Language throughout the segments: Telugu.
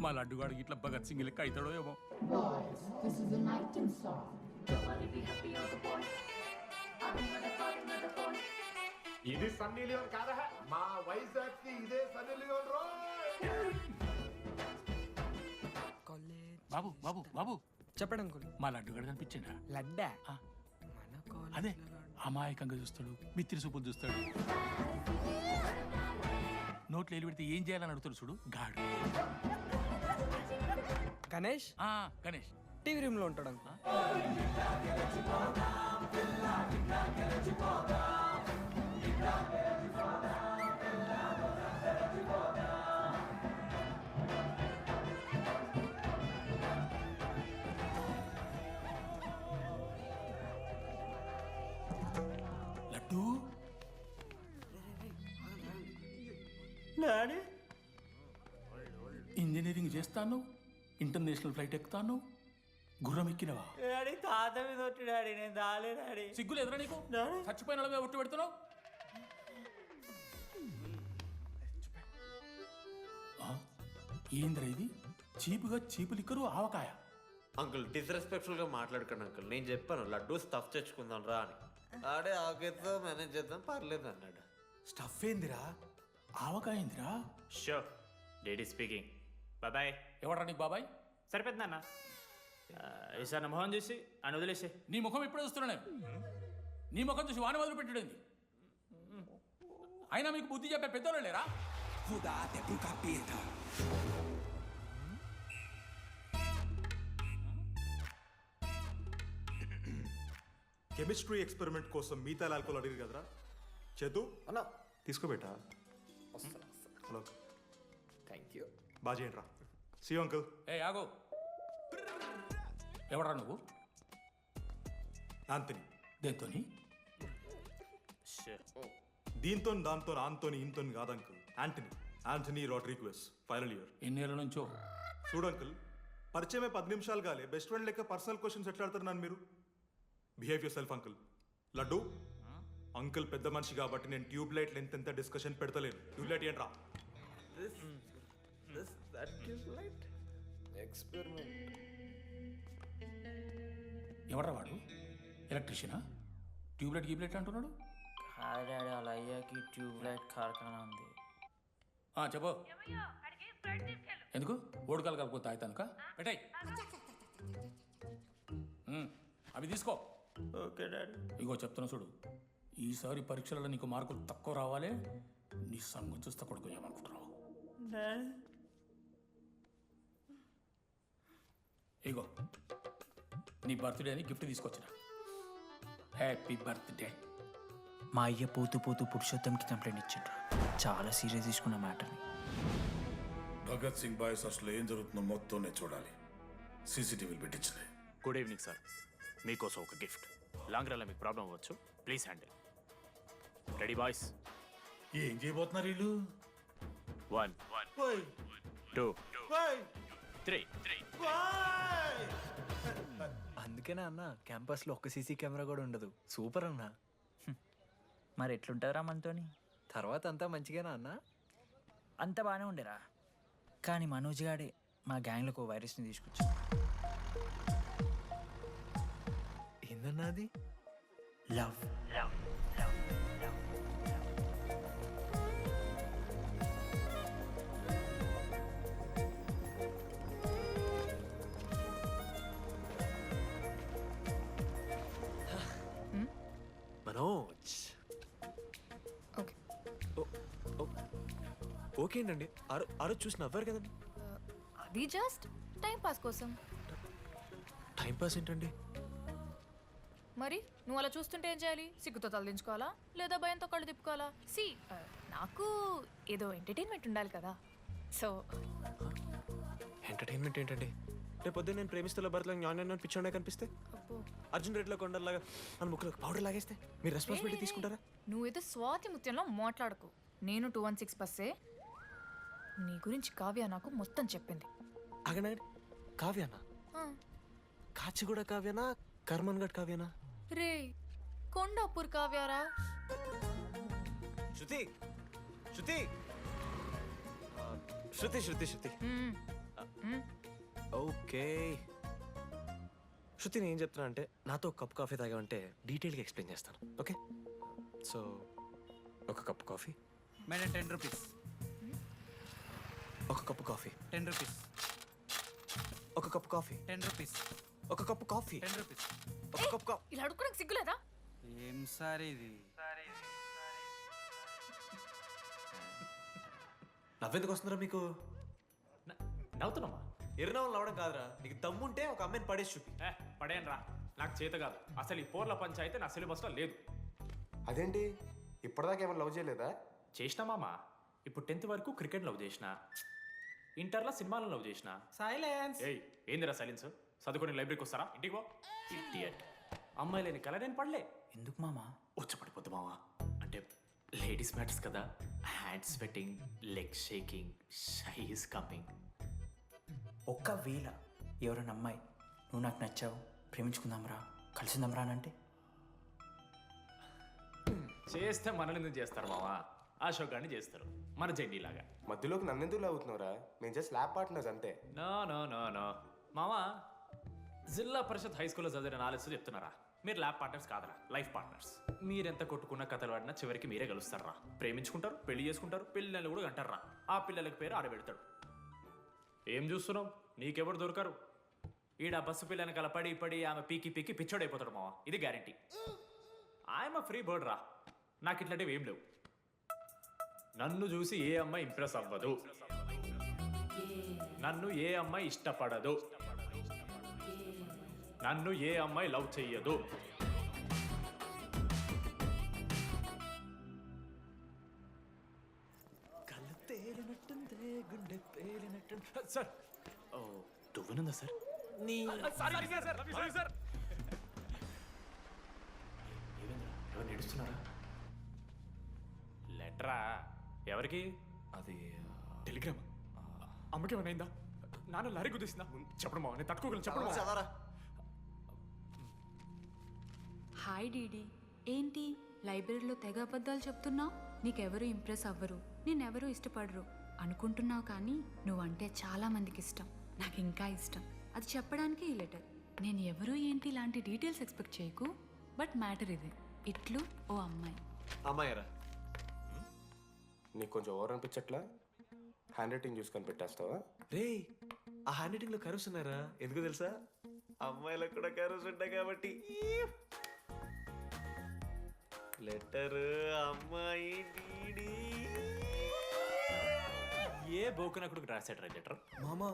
మా లడ్డుగాడికి ఇట్లా భగత్ సింగ్ లెక్క అవుతాడో ఏమో. Boys, this is an item song. ఇది సన్నీ లియోన్ కాదా? మా వైజాగ్ కి ఇదే సన్నీ లియోన్ రో. బాబు బాబు బాబు చెప్పండి అంకుల్. మా లడ్డుగాడు కనిపించిండా? లడ్డా ఆ. మన కాలేజ్ అదే అమాయకంగా చూస్తాడు, మిత్రి సూపులు చూస్తాడు, నోట్లు ఎల్లు పెడితే ఏం చేయాలని అడుగుతాడు చూడు గాడు. గణేష్ గణేష్ టీవీ రూమ్ లో ఉంటాడు అంకుల్. లడ్డు డాడీ ఇంజనీరింగ్ చేస్తాను, ఇంటర్నేషనల్ ఫ్లైట్ ఎక్కుతాను, గుర్రం ఎక్కినవా? డాడీ తాత మీద ఒట్టు డాడీ, నేను దాలే డాడీ. సిగ్గులు ఎదురా నీకు? డాడీ. చచ్చిపోయిన వాళ్ళ మీద ఒట్టు పెడుతున్నావు. ఏంద్రా ఇది? చీపుగా చీపు లిక్కరు ఆవకాయ. అంకుల్ డిస్రెస్పెక్ట్ఫుల్ గా మాట్లాడకండి అంకుల్. నేను చెప్పాను లడ్డూ స్టఫ్ తెచ్చుకుందాం రా అని. ఆడే ఆకేతో మేనేజ్ చేద్దాం పర్లేదు అన్నాడు. స్టఫ్ ఏందిరా? ఆవకాయ ఏందిరా? Show daddy speaking. బాబాయ్. ఎవడ్రా నీకు బాబాయ్? సరిపోతుంది అన్న. ఈసారి నా మొహం చూసి అని వదిలేసే. నీ ముఖం ఇప్పుడే చూస్తున్నా నేను. నీ ముఖం చూసి వాని వదిలి పెట్టడండి. అయినా మీకు బుద్ధి చెప్పే పెద్దోళ్ళు లేరా? కెమిస్ట్రీ ఎక్స్పెరిమెంట్ కోసం మీథైల్ ఆల్కహాల్ అడిగారు కదరా చేతు అన్నా తీసుకోబెట్టా. Hello thank you. బాగా చేయండి రా. See uncle. ఆగో, ఎవడరా నువ్వు? ఆంతని. దేంతోని? దీంతో దాంతో ఆంతోని ఇంతో కాదు uncle. Antony Rodrigues, final year. ఎన్నేళ్ళ నుంచో? చూడు అంకుల్, పరిచయమే 10 నిమిషాలు కాలే బెస్ట్ ఫ్రెండ్ లెక్క పర్సనల్ క్వశ్చన్స్ ఎట్లా ఆడతారు నన్ను మీరు? Behave yourself uncle. Laddu uncle పెద్ద మనిషి కాబట్టి నేను ట్యూబ్ లైట్ లెంత్ ఎంత డిస్కషన్ పెడతలేను. ట్యూబ్ లైట్ ఏంట్రా? ఎవడ్రా వాడు? ఎలక్ట్రీషియనా? ట్యూబ్లైట్ గీబ్లైట్ అంటున్నాడు. హాయ్ డాడీ, వాళ్ళ అయ్యాకి ట్యూబ్ లైట్ కార్ఖానా ఉంది. చెప్పు. ఎందుకు? ఓడికాలు కలుపుకో తాగుతానుక పెట్టాయి. అవి తీసుకో. Okay daddy. ఇగో చెప్తున్నా చూడు, ఈసారి పరీక్షలలో నీకు మార్కులు తక్కువ రావాలి. నీ సంగతి చూస్తే కొడుకు ఏమనుకుంటున్నావు? డాడీ ఇగో నీ బర్త్డే అని గిఫ్ట్ తీసుకొచ్చిన. Happy birthday. మా అయ్య పోతూ పోతూ పురుషోత్తంకి కంప్లైంట్ ఇచ్చిండ్రు. చాలా సీరియస్ తీసుకున్న మ్యాటర్ని. భగత్ సింగ్ బాయ్స్ అసలు ఏం జరుగుతుందో మొత్తం నేను చూడాలి. సీసీటీవీలు పెట్టించింది. Good evening sir. మీకోసం ఒక గిఫ్ట్. లాంగ్ రన్లో మీకు ప్రాబ్లం అవ్వచ్చు, ప్లీజ్ హ్యాండిల్. Ready boys? ఏం చేయబోతున్నారు వీళ్ళు? 1 2 3. అందుకేనా అన్న క్యాంపస్ లో ఒక్క సీసీ కెమెరా కూడా ఉండదు. సూపర్ అన్న. మరి ఎట్లుంటారా మనతోని? తర్వాత అంతా మంచిగానా అన్న? అంత బాగానే ఉండేరా, కానీ మనోజ్ గాడే మా గ్యాంగ్లోకి ఓ వైరస్ని తీసుకొచ్చా. ఏందన్నా అది? లవ్. మనోజ్ ఓకే ఓకే అండి. ఆ రోజు చూసి నవ్వారు కదండి. అది జస్ట్ టైం పాస్ కోసం. టైం పాస్ ఏంటండి? మరి నువ్వు అలా చూస్తుంటే ఏం చేయాలి? సిగ్గుతో తలదించుకోవాలా లేదా భయంతో కళ్ళు తిప్పుకోవాలా? నాకు ఏదో ఎంటర్టైన్మెంట్ ఉండాలి కదా. సో ఎంటర్టైన్మెంట్ ఏంటండి? రేపు పొద్దున్న నేను ప్రేమిస్తున్న భర్తలో జ్ఞానం పిచ్చోడే కనిపిస్తే, అర్జున్ రెడ్డిలో కొండలాగా మన ముక్కులో పౌడర్ లాగేస్తే మీరు రెస్పాన్సిబిలిటీ తీసుకుంటారా? నువ్వేదో స్వాతి ముత్యంలో మాట్లాడకు. నేను 216 బస్సే. నీ గురించి కావ్య నాకు మొత్తం చెప్పింది. అగనాడు కావ్యానా? కాచిగూడ కావ్యానా? కర్మన్ గడ్ కావ్యానా? రే కొండాపూర్ కావ్యారా? శృతి శృతి శృతి శృతి శృతి ఓకే శృతి నేను ఏం చెప్తున్నా అంటే నాతో ఒక కప్ కాఫీ తాగామంటే డీటెయిల్గా ఎక్స్ప్లెయిన్ చేస్తాను ఓకే సో ఒక కప్ కాఫీ మేడం 10 రూపీస్. ఒక కప్పు కాఫీ 10 రూపీస్. ఒక కప్పు కాఫీ 10 రూపీస్. ఒక కప్పు కాఫీ 10 రూపీస్. ఒక కప్పు కాఫీ ఇలా అడుక్కోడానికి సిగ్గులేదా? ఏం సార్ ఇది? నవ్వెందుకు వస్తుందిరా మీకు? నవ్వుతున్నామా? ఎరునవ్వులు నవ్వడం కాదురా, నీకు దమ్ముంటే ఒక అమ్మాయిని పడేసి చూపి. పడేయను రా, నాకు చేత కాదు. అసలు ఈ పోర్ల పంచాయితీ నా సిలబస్లో లేదు. అదేంటి ఇప్పటిదాకా ఏమైనా లవ్ చేయలేదా? చేసినా మామా. ఇప్పుడు 10th వరకు క్రికెట్ లవ్ చేసిన, ఇంటర్లో సినిమాలను లవ్ చేసిన. సైలెన్స్. ఏయ్ ఏందిరా సైలెన్స్? చదువుకొని లైబ్రరీకి వస్తారా? ఇంటికి పో. ఇడియట్. అమ్మాయి లేని కల నేను పడలే. ఎందుకు మామా? వచ్చపడిపోద్దు మావా. అంటే లేడీస్ మ్యాటర్స్ కదా. Hand sweating, leg shaking, shy is coming. ఒక్కవేళ ఎవరైనా అమ్మాయి నువ్వు నాకు నచ్చావు, ప్రేమించుకుందాంరా, కలిసిందాంరా అని అంటే చేస్తే మనల్ని ఎందుకు చేస్తారు మావా? అశోక్ గారిని చేస్తారు, మన జెండీలాగా. మధ్యలోకి నన్నెందుకు లవ్ అవుతున్నావురా? మేము జస్ట్ ల్యాబ్ పార్ట్నర్స్ అంతే. నో నో నో నో మావా, జిల్లా పరిషత్ హై స్కూల్లో చదివిన నాలెడ్జ్ చెప్తున్నారా? మీరు ల్యాబ్ పార్ట్నర్స్ కాదరా, లైఫ్ పార్ట్నర్స్. మీరెంత కొట్టుకున్న కథలు ఆడినా చివరికి మీరే కలుస్తారా. ప్రేమించుకుంటారు, పెళ్లి చేసుకుంటారు, పిల్లలు కూడా అంటారా. ఆ పిల్లలకి పేరు ఆడబెడతాడు. ఏం చూస్తున్నావు? నీకెవరు దొరకరు. ఈడ బస్సు పిల్లని కలపడి పడి ఆమె పీకి పీకి పిచ్చోడైపోతాడు మావా, ఇది గ్యారంటీ. ఆయమ ఫ్రీ బర్డ్ రా, నాకు ఇట్లాంటివి ఏం లేవు. నన్ను చూసి ఏ అమ్మాయి ఇంప్రెస్ అవ్వదు, నన్ను ఏ అమ్మాయి ఇష్టపడదు, నన్ను ఏ అమ్మాయి లవ్ చెయ్యదు. కళ్ళు తేలినట్టుందే, గుండె పేలినట్టు. సార్ ఓ దువ్వనుందా సార్? నీ సార్ ఎవరు నడుస్తున్నారా? లెటరా? ఎవరికి? అది టెలిగ్రామ్. అమ్మకి ఏమైనా నాన్న లారీ కుదిసిందా? చెప్పడం నేను తట్టుకోగలను. చెప్పడం చదవరా. హాయ్ డీడీ, ఏంటి లైబ్రరీలో తెగ అబద్ధాలు చెప్తున్నావు? నీకెవరు ఇంప్రెస్ అవ్వరు, నేనెవరూ ఇష్టపడరు అనుకుంటున్నావు, కానీ నువ్వంటే చాలా మందికి ఇష్టం, నాకు ఇంకా ఇష్టం. అది చెప్పడానికి ఈ లెటర్. నేను ఎవరు ఏంటి ఇలాంటి డీటెయిల్స్ ఎక్స్పెక్ట్ చేయకు, బట్ మ్యాటర్ ఇదే. ఇట్లు ఓ అమ్మాయి. అమ్మాయిరా? నీకు కొంచెం ఓవర్ అనిపించట్లా? హ్యాండ్ రైటింగ్ చూసుకొని పెట్టేస్తావా? రే ఆ హ్యాండ్ రైటింగ్ లో కర్వ్స్ ఉన్నారా? ఎందుకు తెలుసా? అమ్మాయిలకు కూడా కర్వ్స్ ఉంటాయి కాబట్టి. లెటర్ అమ్మాయి డీడీ. ఏ బోకనకుడికి రాశాడు లెటర్? మామా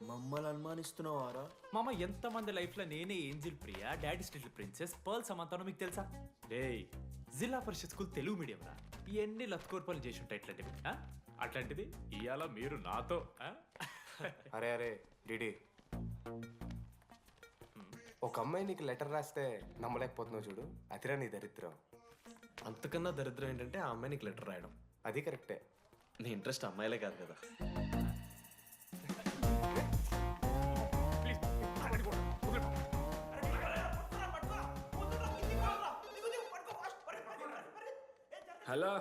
మమ్మల్ని అనుమానిస్తున్నావారా? మామ ఎంతమంది లైఫ్లో నేనే angel Priya, daddy still princess, pearl సమంతానో మీకు తెలుసా? డే జిల్లా పరిషత్ స్కూల్ తెలుగు మీడియం రా, ఎన్ని లత్కోర్పాలు చేసి ఉంటాయి ఇట్లాంటివి. అట్లాంటిది ఇవాళ మీరు నాతో. అరే అరే డిడి, ఒక అమ్మాయి నీకు లెటర్ రాస్తే నమ్మలేకపోతున్నావు చూడు, అతిరా నీ దరిద్రం. అంతకన్నా దరిద్రం ఏంటంటే ఆ అమ్మాయి నీకు లెటర్ రాయడం. అది కరెక్టే. నీ ఇంట్రెస్ట్ అమ్మాయిలే కాదు కదా. హలో.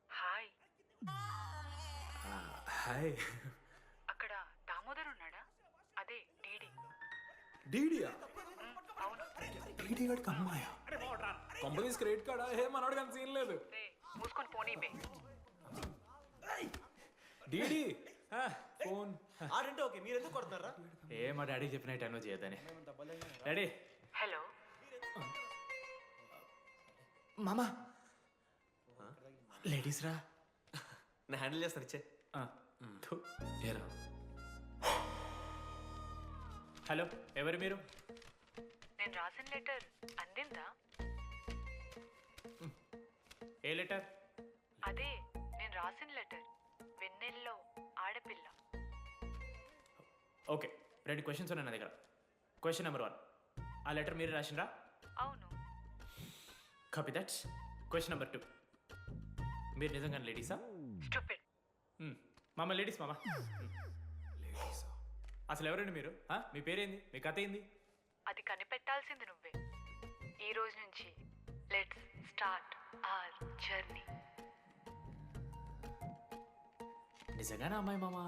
హాయ్. హాయ్. అక్కడ దామోదర్ ఉన్నాడా? అదే డీడీ. డీడీయా? అవును. డీడీ వాడికి అమ్మాయా? Companies credit కార్డా? ఏ మనోడు కానీ సీన్ లేదు. మూసుకొని పోనీ బే. డీడీ ఫోన్. ఆడంటే ఓకే, మీరు ఎందుకు కొడుతున్నారా? ఏ మా డాడీ చెప్పిన టైంలో చేయొద్దని. డాడీ. హలో. మామా లేడీస్ రా. నేను హ్యాండిల్ చేస్తాను, ఇచ్చే. ఏరా. హలో, ఎవరు మీరు? నేను రాసిన లెటర్ అందిందా? ఏ లెటర్? అదే నేను రాసిన లెటర్, వెన్నెల్లో ఆడపిల్ల. ఓకే, 2 క్వశ్చన్స్ ఉన్నాయి నా దగ్గర. క్వశ్చన్ నెంబర్ 1, ఆ లెటర్ మీరు రాసిండ్రా? అవును. Copy that. క్వశ్చన్ నెంబర్ 2, మీరు నిజంగా లేడీసా? స్టూపిడ్. మామ లేడీస్ మామ. అసలు ఎవరండి మీరు? మీ పేరేంది? మీ కథ ఏంది? అది కనిపెట్టాల్సింది నువ్వే. ఈ రోజు నుంచి లెట్స్ స్టార్ట్ అవర్ జర్నీ. నిజంగానే అమ్మాయి మామా.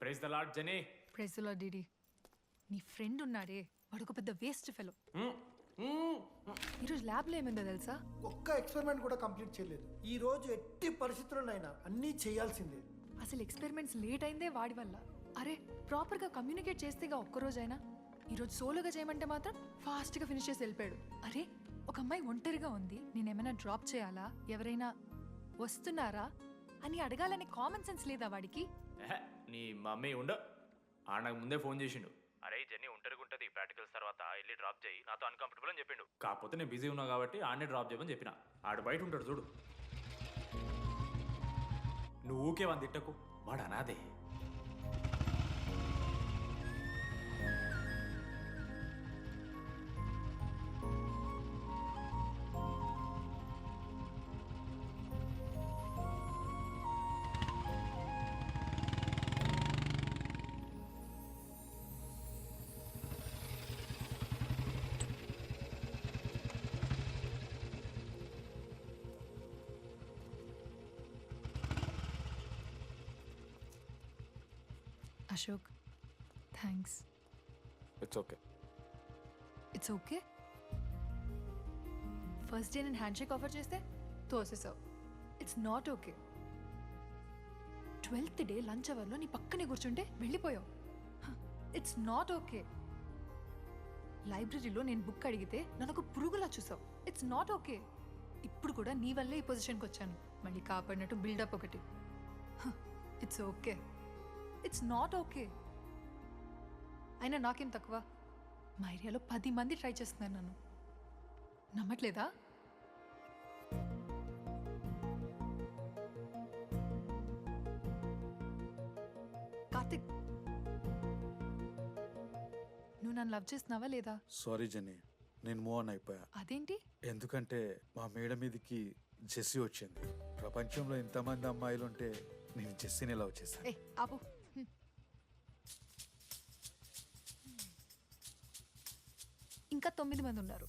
Praise the lord Jenny. ప్రెజలో డిడి నీ ఫ్రెండ్ ఉన్నాడే వాడు ఒక పెద్ద వేస్ట్ ఫెలో. ఈరోజు ల్యాబ్లో ఏమైందో తెలుసా? ఒక్క ఎక్స్పెరిమెంట్ కూడా కంప్లీట్ చేయలేదు. ఈ రోజు ఎట్టి పరిస్థితుల్లోనైనా అన్నీ చేయాల్సిందే. అసలు ఎక్స్పెరిమెంట్స్ లేట్ అయిందే వాడి వల్ల. అరే ప్రాపర్గా కమ్యూనికేట్ చేస్తేగా ఒక్కరోజైనా. ఈరోజు సోలోగా చేయమంటే మాత్రం ఫాస్ట్గా ఫినిష్ చేసి వెళ్ళిపోయాడు. అరే ఒక అమ్మాయి ఒంటరిగా ఉంది, నేనేమైనా డ్రాప్ చేయాలా, ఎవరైనా వస్తున్నారా అని అడగాలని కామన్ సెన్స్ లేదా వాడికి? నీ మమ్మీ ఉండు, నాకు ముందే ఫోన్ చేసిండు. అరే జెన్నీ ఒంటరిగా ఉంటుంది, ప్రాక్టికల్స్ తర్వాత వెళ్ళి డ్రాప్ చేయి, నాతో అన్కంఫర్టబుల్ అని చెప్పిండు. కాకపోతే నేను బిజీ ఉన్నా కాబట్టి ఆడనే డ్రాప్ చేయమని చెప్పిన. ఆడు బయట ఉంటాడు చూడు. నువ్వు ఊకే వంద తిట్టకు, వాడు అనాదే. Ashok thanks. It's okay. It's okay. First day నేను హ్యాండ్ షేక్ ఆఫర్ చేస్తే తోసేసావు. It's not okay. 12th day lunch అవర్లో నీ పక్కనే కూర్చుంటే వెళ్ళిపోయావు. It's not okay. లైబ్రరీలో నేను బుక్ అడిగితే నన్ను ఒక పురుగులా చూసావు. It's not okay. ఇప్పుడు కూడా నీ వల్లే ఈ పొజిషన్కి వచ్చాను, మళ్ళీ కాపాడినట్టు బిల్డప్ ఒకటి. It's okay. It's not okay. అయినా నాకేం తక్కువ? మా ఏరియాలో 10 మంది ట్రై చేస్తున్నారు నన్ను. నమ్మట్లేదా? కార్తిక్, నువ్వు నన్ను లవ్ చేస్తున్నావా లేదా? సారీ జెన్నీ, నేను మూవ్ ఆన్ అయిపోయా. అదేంటి? ఎందుకంటే మా మేడ మీదకి జెస్సీ వచ్చింది. ప్రపంచంలో ఇంతమంది అమ్మాయిలు ఉంటే నేను జెస్సీని లవ్ చేశాను. ఏ ఆపు. ఇంకా 9 మంది ఉన్నారు.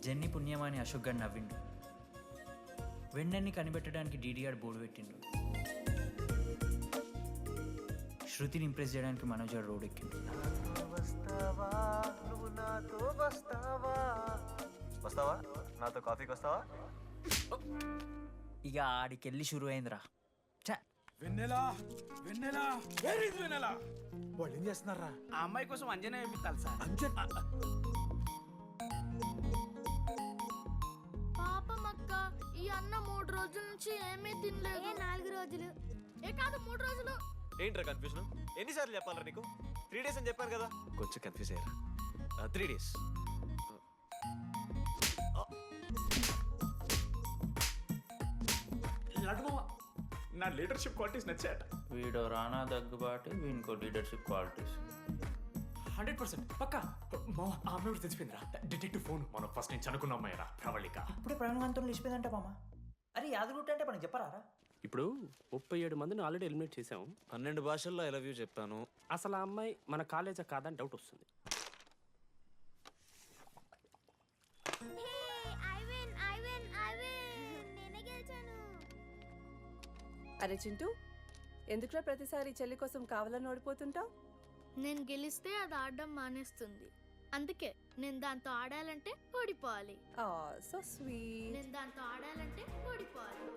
జెన్నీ పుణ్యమాని అశోక్ గారు నవ్విండు. వెన్నెన్ని కనిపెట్టడానికి డీడీఆర్ బోర్డు పెట్టిండు. శృతిని ఇంప్రెస్ చేయడానికి మనోజ్ గారు రోడ్ ఎక్కిండు. వస్తావా నాతో కాఫీకి వస్తావా? ఇక ఆడికెళ్ళి షురు అయిందిరా. వెన్నెలా వెన్నెలా వేర్ ఇస్ వెన్నెలా? వాళ్ళు ఏం చేస్తున్నారా? ఆ అమ్మాయి కోసం అంజనే వేయించాలి సార్. పాపం అక్క, ఈ అన్న 3 రోజుల నుంచి ఏమీ తినలేదు. 4 రోజులు కాదు 3 రోజులు. ఏంట్రా కన్ఫ్యూజన్? ఎన్నిసార్లు చెప్పాలరా నీకు? 3 days అని చెప్పాను కదా. కొంచెం కన్ఫ్యూజ్ అయ్యారా? 3 days. లడ్డు నా లీడర్షిప్ క్వాలిటీస్ నచ్చాట. వీడో రానా దగ్గుబాటి, వీనికో లీడర్షిప్ క్వాలిటీస్. 100% పక్కా. మా ఆమె తెలిసిపోయిందిరా. Detective phone. మనం ఫస్ట్ నుంచి అనుకున్న అమ్మాయిరా ప్రవళిక. ఇప్పుడే ప్రవీణవంతం లేచిపోయిందంట మామ. అరే యాదగుట్ట అంటే మనకి చెప్పరారా? ఇప్పుడు 37 మందిని ఆల్రెడీ ఎలిమినేట్ చేసాము. 12 భాషల్లో ఐ లవ్ యూ చెప్పాను. అసలు ఆ అమ్మాయి మన కాలేజా కాదని డౌట్ వస్తుంది. అరే చింటూ, ఎందుకురా ప్రతిసారి చెల్లి కోసం కావాలని ఓడిపోతుంటావు? నేను గెలిస్తే అది ఆడడం మానేస్తుంది. అందుకే నేను దాంతో ఆడాలంటే ఓడిపోవాలి. So sweet. నేను దాంతో ఆడాలంటే ఓడిపోవాలి.